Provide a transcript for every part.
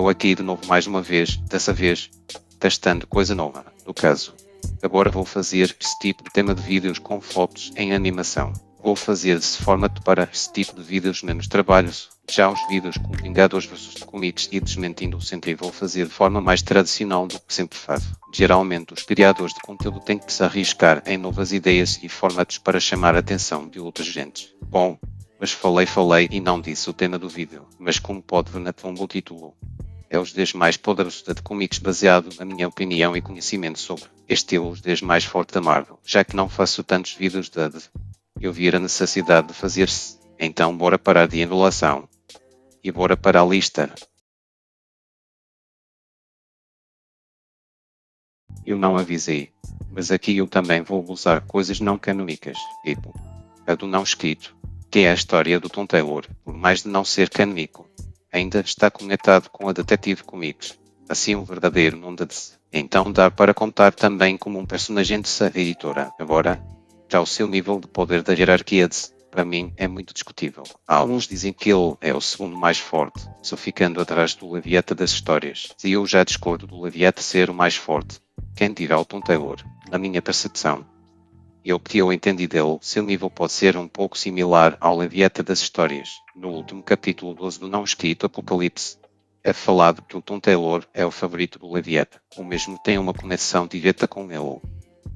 estou aqui de novo mais uma vez, dessa vez, testando coisa nova. No caso, agora vou fazer esse tipo de tema de vídeos com fotos em animação. Vou fazer desse formato para esse tipo de vídeos menos trabalhos. Já os vídeos com Vingadores vs Comics e Desmentindo sempre vou fazer de forma mais tradicional do que sempre faço. Geralmente os criadores de conteúdo têm que se arriscar em novas ideias e formatos para chamar a atenção de outras gentes. Bom, mas falei e não disse o tema do vídeo, mas como pode ver na thumb o título. É os 10 mais poderosos da Comics baseado na minha opinião e conhecimento sobre este é os 10 mais fortes da Marvel. Já que não faço tantos vídeos eu vi a necessidade de fazer-se. Então bora parar de enrolação. E bora para a lista. Eu não avisei, mas aqui eu também vou usar coisas não canônicas, tipo a do não escrito, que é a história do Tom Taylor, por mais de não ser canônico, ainda está conectado com a Detective Comics, assim um verdadeiro nome de. Então dá para contar também como um personagem dessa editora. Agora, já o seu nível de poder da hierarquia para mim é muito discutível. Alguns dizem que ele é o segundo mais forte, só ficando atrás do Leviathan das histórias. Se eu já discordo do Leviathan ser o mais forte, quem dirá o Tom Taylor? Na minha percepção, e o que eu entendi dele, seu nível pode ser um pouco similar ao Leviathan das histórias. No último capítulo 12 do não escrito Apocalipse, é falado que o Tom Taylor é o favorito do Leviathan, ou mesmo tem uma conexão direta com ele,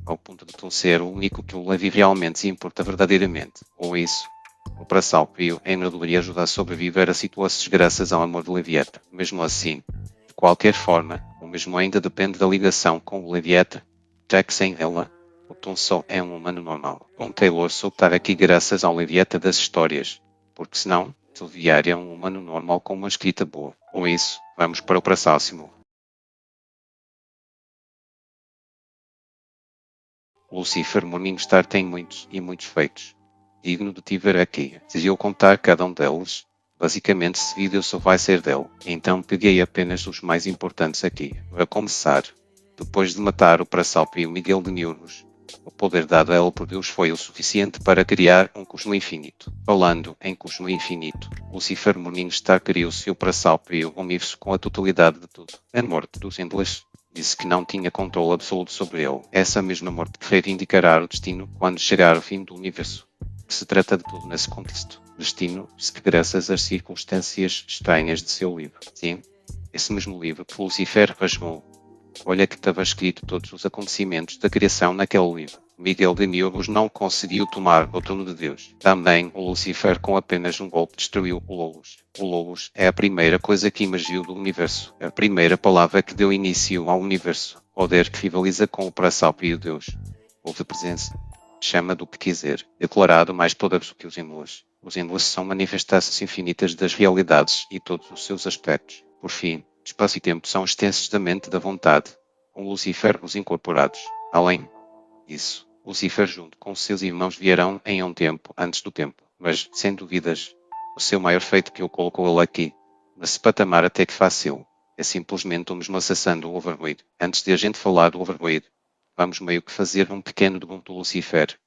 ao ponto de Tom ser o único que o Levi realmente se importa verdadeiramente. Ou isso, o Prasalpio ainda deveria ajudar a sobreviver a situações graças ao amor de Leviathan. Mesmo assim, de qualquer forma, o mesmo ainda depende da ligação com o Leviathan, já que sem ela, o Tom só é um humano normal. Tom Taylor só está aqui graças ao Leviathan das histórias, porque senão, Silviário é um humano normal com uma escrita boa. Com isso, vamos para o próximo. Lucifer Morningstar tem muitos e muitos feitos, digno de te ver aqui. Se eu contar cada um deles, basicamente esse vídeo só vai ser dele, então peguei apenas os mais importantes aqui. Para começar, depois de matar o Prasalpio Miguel de Niurnos, o poder dado a ele por Deus foi o suficiente para criar um cosmo infinito. Falando em cosmo infinito, Lucifer Morningstar criou seu Prasalpio universo com a totalidade de tudo. A morte dos Endless disse que não tinha controle absoluto sobre ele. Essa mesma morte que reivindicará o destino quando chegar ao fim do universo. Que se trata de tudo nesse contexto. Destino, que graças às circunstâncias estranhas de seu livro. Sim, esse mesmo livro que Lucifer rasgou. Olha que estava escrito todos os acontecimentos da criação naquele livro. Miguel de Niurnos não conseguiu tomar o trono de Deus. Também o Lucifer com apenas um golpe destruiu o Logos. O Logos é a primeira coisa que emergiu do universo. A primeira palavra que deu início ao universo. Poder que rivaliza com o Prasalpio Deus. Ou de presença. Chama do que quiser. Declarado mais poderoso que os Endless. Os Endless são manifestações infinitas das realidades e todos os seus aspectos. Por fim, espaço e tempo são extensos da mente da vontade, com Lucifer os incorporados. Além disso, Lucifer junto com seus irmãos vieram em um tempo antes do tempo, mas, sem dúvidas, o seu maior feito que eu colocou ele aqui, nesse patamar até que fácil, é simplesmente o mesmo acessando o Overweight. Antes de a gente falar do Overweight, vamos meio que fazer um pequeno debunk do Lucifer.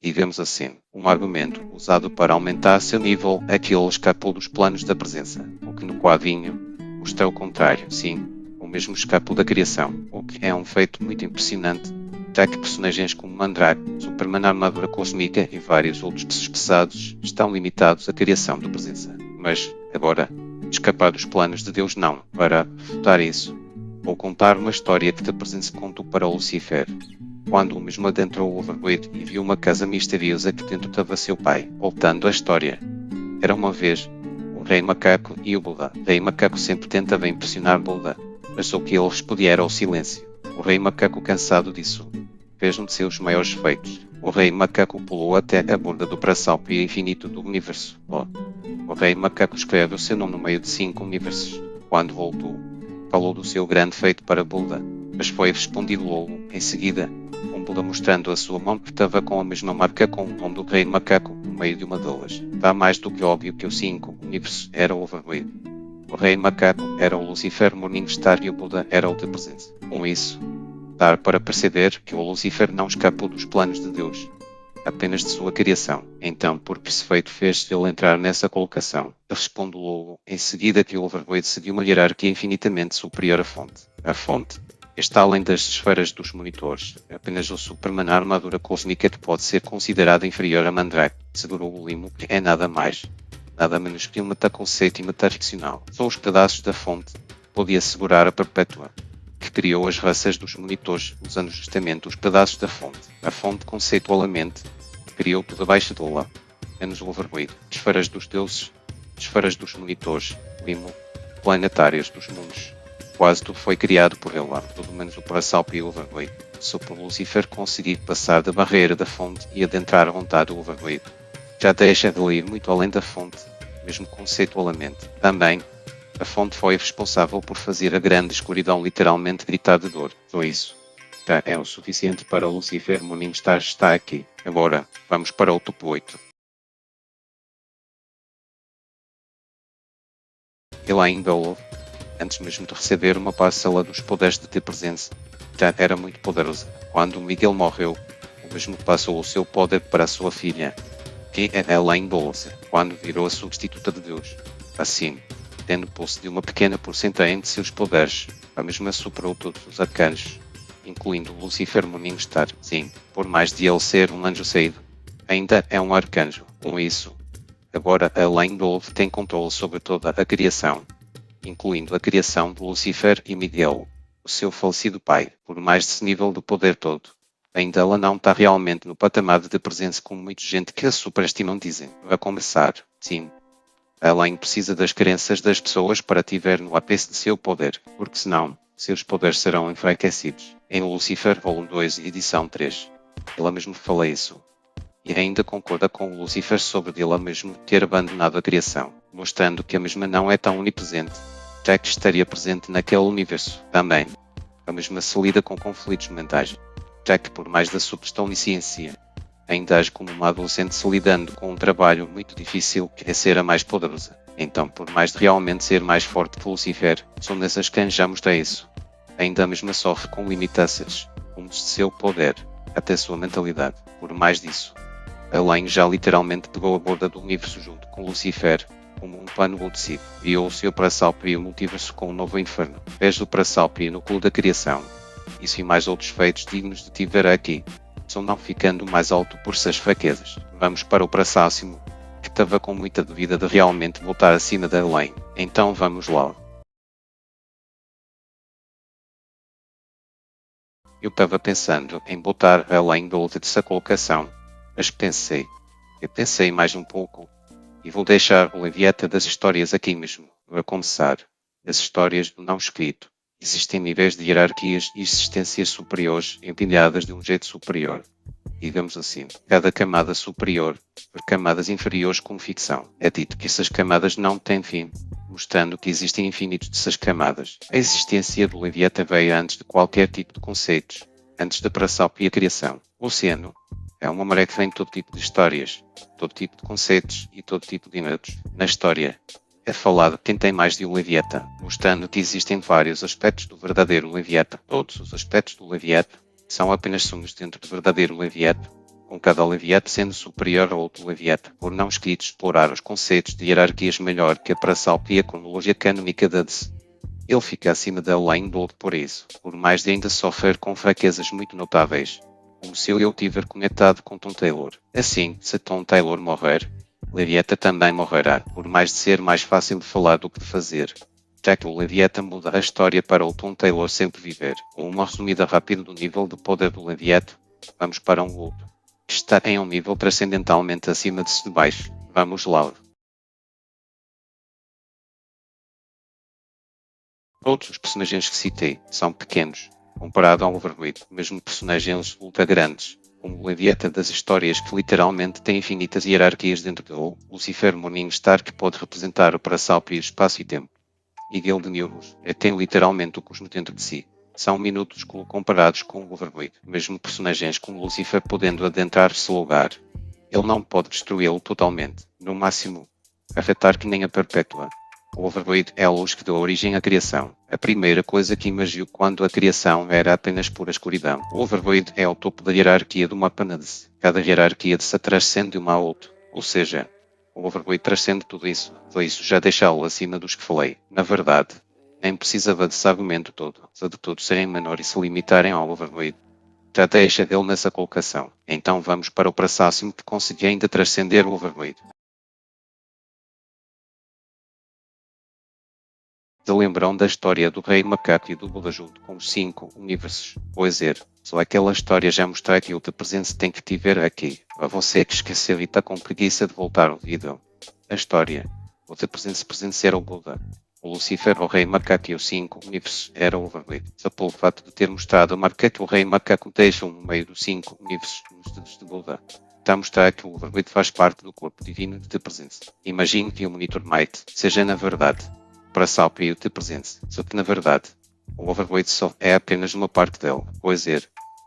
Digamos assim, um argumento usado para aumentar seu nível é que ele escapou dos planos da presença, o que no quadrinho mostra o contrário, sim, o mesmo escapou da criação, o que é um feito muito impressionante, já que personagens como Mandrake, Superman Armadura Cósmica e vários outros pesos pesados estão limitados à criação da presença. Mas, agora, escapar dos planos de Deus não. Para refutar isso, vou contar uma história que a presença contou para o Lucifer. Quando o mesmo adentrou o Overweight e viu uma casa misteriosa que dentro estava seu pai. Voltando à história. Era uma vez o Rei Macaco e o Buda. O Rei Macaco sempre tentava impressionar Buda, mas o que ele respondia era o silêncio. O Rei Macaco, cansado disso, fez um de seus maiores feitos. O Rei Macaco pulou até a borda do Prasalpio infinito do universo. O Rei Macaco escreve o seu nome no meio de 5 universos. Quando voltou, falou do seu grande feito para Buda, mas foi respondido logo, em seguida, com Buda mostrando a sua mão que estava com a mesma marca com o nome do Rei Macaco no meio de uma delas. Está mais do que óbvio que os 5 universos eram Overweight. O Rei Macaco era o Lucifer Morningstar e o Buda era o de presença. Com isso, dá para perceber que o Lucifer não escapou dos planos de Deus. apenas de sua criação. Então, por que esse feito fez ele entrar nessa colocação? Eu respondo logo em seguida que o Overweight seguiu uma hierarquia infinitamente superior à fonte. A fonte está além das esferas dos monitores. Apenas o Superman, a armadura cósmica que pode ser considerada inferior a Mandrake, segurou o limo, que é nada mais, nada menos que um metaconceito e metaficcional. Só os pedaços da fonte podia segurar a Perpétua, que criou as raças dos monitores, usando justamente os pedaços da fonte. A fonte, conceitualmente, criou tudo abaixo dela, menos o Overweight, esferas dos deuses, esferas dos monitores, limo, planetárias dos mundos. Quase tudo foi criado por ela, tudo menos o Parasalp e o Overweight. Só por Lucifer conseguir passar da barreira da fonte e adentrar à vontade do Overweight. Já deixa de ir muito além da fonte, mesmo conceitualmente. Também, a fonte foi responsável por fazer a grande escuridão literalmente gritar de dor. Só isso já é o suficiente para Lucifer Morningstar estar aqui. Agora, vamos para o topo 8. Ele ainda houve, antes mesmo de receber uma parcela dos poderes de ter presença, já era muito poderosa. Quando Miguel morreu, o mesmo passou o seu poder para a sua filha, que é Elaine Bolsa, quando virou a substituta de Deus. Assim, tendo posse de uma pequena porcentagem de seus poderes, a mesma superou todos os arcanjos, incluindo Lucifer Morningstar. Sim, por mais de ele ser um anjo saído, ainda é um arcanjo. Com isso, agora Elaine Dolph tem controle sobre toda a criação, incluindo a criação de Lucifer e Miguel, o seu falecido pai. Por mais desse nível de poder todo, ainda ela não está realmente no patamar de presença como muita gente que a superestimam dizem. A começar, sim, Elaine precisa das crenças das pessoas para tiver no ápice de seu poder, porque senão, seus poderes serão enfraquecidos. Em Lucifer, volume 2, edição 3. Ela mesmo fala isso. E ainda concorda com o Lucifer sobre ela mesmo ter abandonado a criação, mostrando que a mesma não é tão onipresente, já que estaria presente naquele universo. Também, a mesma se lida com conflitos mentais, já que por mais da sua onisciência, ainda age como uma adolescente se lidando com um trabalho muito difícil que é ser a mais poderosa. Então, por mais de realmente ser mais forte que Lucifer, são nessas que já mostrei isso. Ainda a mesma sofre com limitações, como de seu poder, até sua mentalidade. Por mais disso, Elaine já literalmente pegou a borda do universo junto com Lucifer, como um plano obsessivo, e o seu Parasalp e o multiverso com um novo inferno. Pés do Parasalp e núcleo da criação. Isso e mais outros feitos dignos de te ver aqui. Só não ficando mais alto por suas fraquezas. Vamos para o Parasáximo, que estava com muita dúvida de realmente voltar acima da Elaine. Então vamos lá. Eu estava pensando em botar a Elaine de outra dessa colocação, mas eu pensei mais um pouco, e vou deixar o Leviatã das histórias aqui mesmo. A começar, as histórias do não escrito. Existem níveis de hierarquias e existências superiores empilhadas de um jeito superior. Digamos assim, cada camada superior por camadas inferiores como ficção. É dito que essas camadas não têm fim, mostrando que existem infinitos dessas camadas. A existência do Leviatã veio antes de qualquer tipo de conceitos, antes da Parasalp e a criação. O oceano é uma maré que vem de todo tipo de histórias, todo tipo de conceitos e todo tipo de minutos. Na história, é falado quem tem mais de um Leviatã, mostrando que existem vários aspectos do verdadeiro Leviatã. Todos os aspectos do Leviatã são apenas sonhos dentro do verdadeiro Leviatã, com cada Leviatã sendo superior ao outro Leviatã, por não escrito explorar os conceitos de hierarquias melhor que a Parasalp e a cronologia canônica da DC. Ele fica acima da Elaine Gold por isso, por mais de ainda sofrer com fraquezas muito notáveis, como se eu estiver conectado com Tom Taylor. Assim, se Tom Taylor morrer, Leviatã também morrerá, por mais de ser mais fácil de falar do que de fazer, já que o Leviatã muda a história para o Tom Taylor sempre viver. Com uma resumida rápida do nível de poder do Leviatã, vamos para um outro, que está em um nível transcendentalmente acima de baixo. Vamos lá. Todos os personagens que citei são pequenos, comparado ao Overweight, mesmo personagens ultra grandes, como o Leviatã das histórias que literalmente tem infinitas hierarquias dentro do Lucifer Morningstar que pode representar o Parasalp e o espaço e tempo. E Gale de Newros tem literalmente o cosmos dentro de si. São minutos comparados com o Overweight, mesmo personagens como Lucifer podendo adentrar seu lugar. Ele não pode destruí-lo totalmente, no máximo, afetar que nem a Perpétua, O overvoid é a luz que deu origem à criação. A primeira coisa que emergiu quando a criação era apenas pura escuridão. O overvoid é o topo da hierarquia do mapa Nades. Cada hierarquia se transcende uma a outra. Ou seja, o overvoid transcende tudo isso. Foi isso já deixá-lo acima dos que falei. Na verdade, nem precisava desse argumento todo. Se de todos serem menor e se limitarem ao overvoid, já deixa ele nessa colocação. Então vamos para o próximo que consegui ainda transcender o overvoid. Se lembram da história do Rei Macaco e do Buda junto com os 5 universos? Pois é, só aquela história já mostrou que o de presente tem que tiver aqui. A você que esqueceu e está com preguiça de voltar ao vídeo. A história. O de presente era o Buda. O Lucifer, o Rei Macaco e os 5 universos era o overvoid. Só pelo fato de ter mostrado a marca que o Rei Macaco deixa no meio dos 5 universos nos dedos de Buda. Está a mostrar que o overvoid faz parte do corpo divino de presença. Imagine que o Monitor Might seja na verdade para Salpio de presente, só que na verdade o overvoid só é apenas uma parte dele, pois é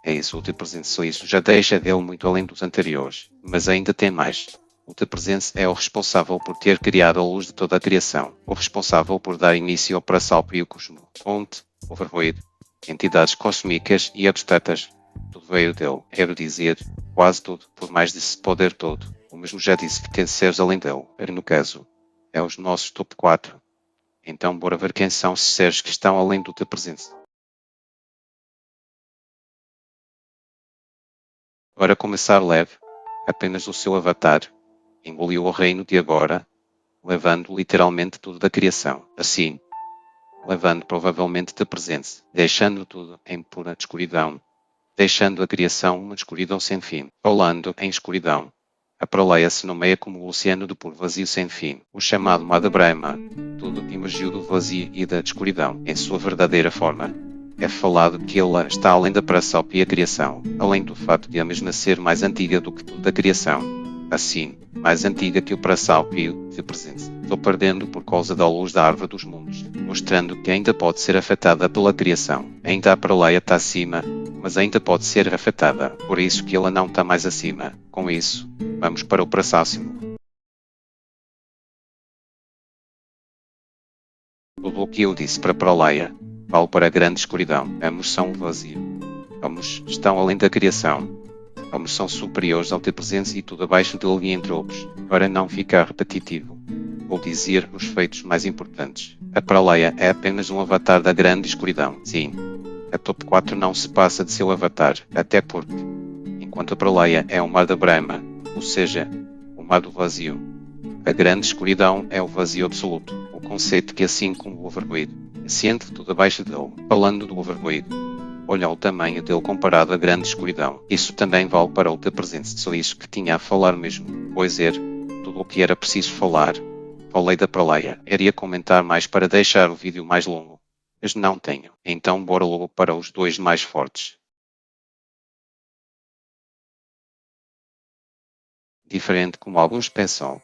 isso, o de presente só isso já deixa dele muito além dos anteriores, mas ainda tem mais. O de presente é o responsável por ter criado a luz de toda a criação, o responsável por dar início ao Parasalpio Cosmo, fonte, overvoid, entidades cósmicas e abstratas, tudo veio dele, quero dizer, quase tudo, por mais desse poder todo, o mesmo já disse que tem seres além dele, era no caso, é os nossos top 4. Então bora ver quem são os seres que estão além do teu presente. Para começar leve, apenas o seu avatar engoliu o reino de agora, levando literalmente tudo da criação. Assim, levando provavelmente de presente, deixando tudo em pura escuridão, deixando a criação uma escuridão sem fim, rolando em escuridão. A praleia se nomeia como o oceano do puro vazio sem fim, o chamado Mar de Brahma. Tudo emergiu do vazio e da escuridão, em sua verdadeira forma. É falado que ela está além da Parasalpia criação, além do fato de a mesma ser mais antiga do que tudo a criação. Assim, mais antiga que o Parasalpio de presente. Estou perdendo por causa da luz da árvore dos mundos, mostrando que ainda pode ser afetada pela criação. Ainda a praleia está acima, mas ainda pode ser afetada, por isso que ela não está mais acima. Com isso, vamos para o próximo. Tudo o que eu disse para a praleia, vale para a grande escuridão. Ambos são o vazio. Ambos estão além da criação. Ambos são superiores ao ter presença e tudo abaixo dele e entre outros. Para não ficar repetitivo, vou dizer os feitos mais importantes. A praleia é apenas um avatar da grande escuridão. Sim, a top 4 não se passa de seu avatar, até porque, enquanto a praleia é o mar da Brahma, ou seja, o mar do vazio, a grande escuridão é o vazio absoluto, o conceito que assim como o overvoid, ciente de tudo abaixo dele. Falando do overvoid, olha o tamanho dele comparado à grande escuridão. Isso também vale para o teu presente, só isso que tinha a falar mesmo, pois tudo o que era preciso falar. Falei da praleia, iria comentar mais para deixar o vídeo mais longo, mas não tenho, então bora logo para os dois mais fortes. Diferente como alguns pensam,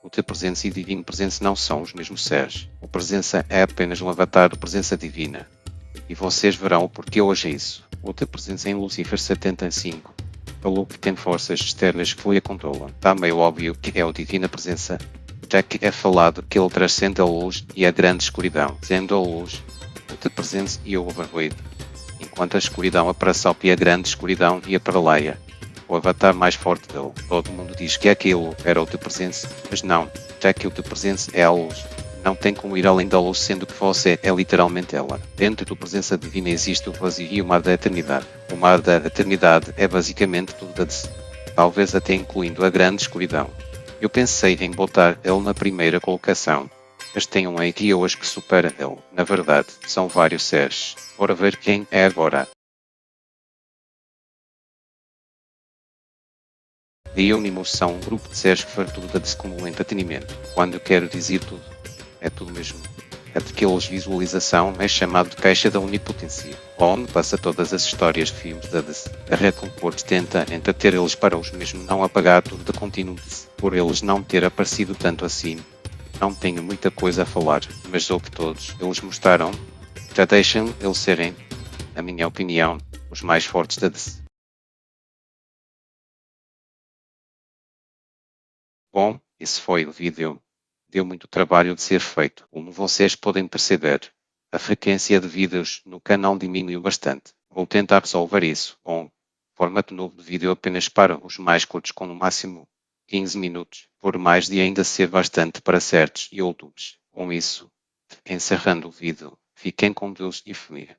o teu presença e divino presença não são os mesmos seres. O presença é apenas um avatar da presença divina. E vocês verão o porquê hoje é isso. O teu presença em Lucifer 75 falou que tem forças externas que lhe controlam. Está meio óbvio que é o divina presença, já que é falado que ele transcende a luz e a grande escuridão, sendo a luz, o teu presença e o overvoid. Enquanto a escuridão aparece e a grande escuridão e a paraleia. O avatar mais forte dele. Todo mundo diz que aquilo era o teu presença, mas não, já que o teu presença é a luz. Não tem como ir além da luz, sendo que você é literalmente ela. Dentro da presença divina existe o vazio e o mar da eternidade. O mar da eternidade é basicamente tudo da talvez até incluindo a grande escuridão. Eu pensei em botar ele na primeira colocação, mas tem um aqui hoje que supera ele. Na verdade, são vários seres. Bora ver quem é agora. Dionimos são um grupo de seres que faz tudo como entretenimento. Quando eu quero dizer tudo, é tudo mesmo. Aqueles visualização é chamado de caixa da onipotência, onde passa todas as histórias de filmes da DC. A Red Comport tenta entreter eles para os mesmo não apagar tudo de contínuo. Por eles não ter aparecido tanto assim, não tenho muita coisa a falar, mas o que todos eles mostraram já deixam eles serem, na minha opinião, os mais fortes da DC. Bom, esse foi o vídeo deu muito trabalho de ser feito. Como vocês podem perceber, a frequência de vídeos no canal diminuiu bastante. Vou tentar resolver isso com formato novo de vídeo apenas para os mais curtos, com no máximo 15 minutos, por mais de ainda ser bastante para certos YouTubes. Com isso, encerrando o vídeo, fiquem com Deus e família.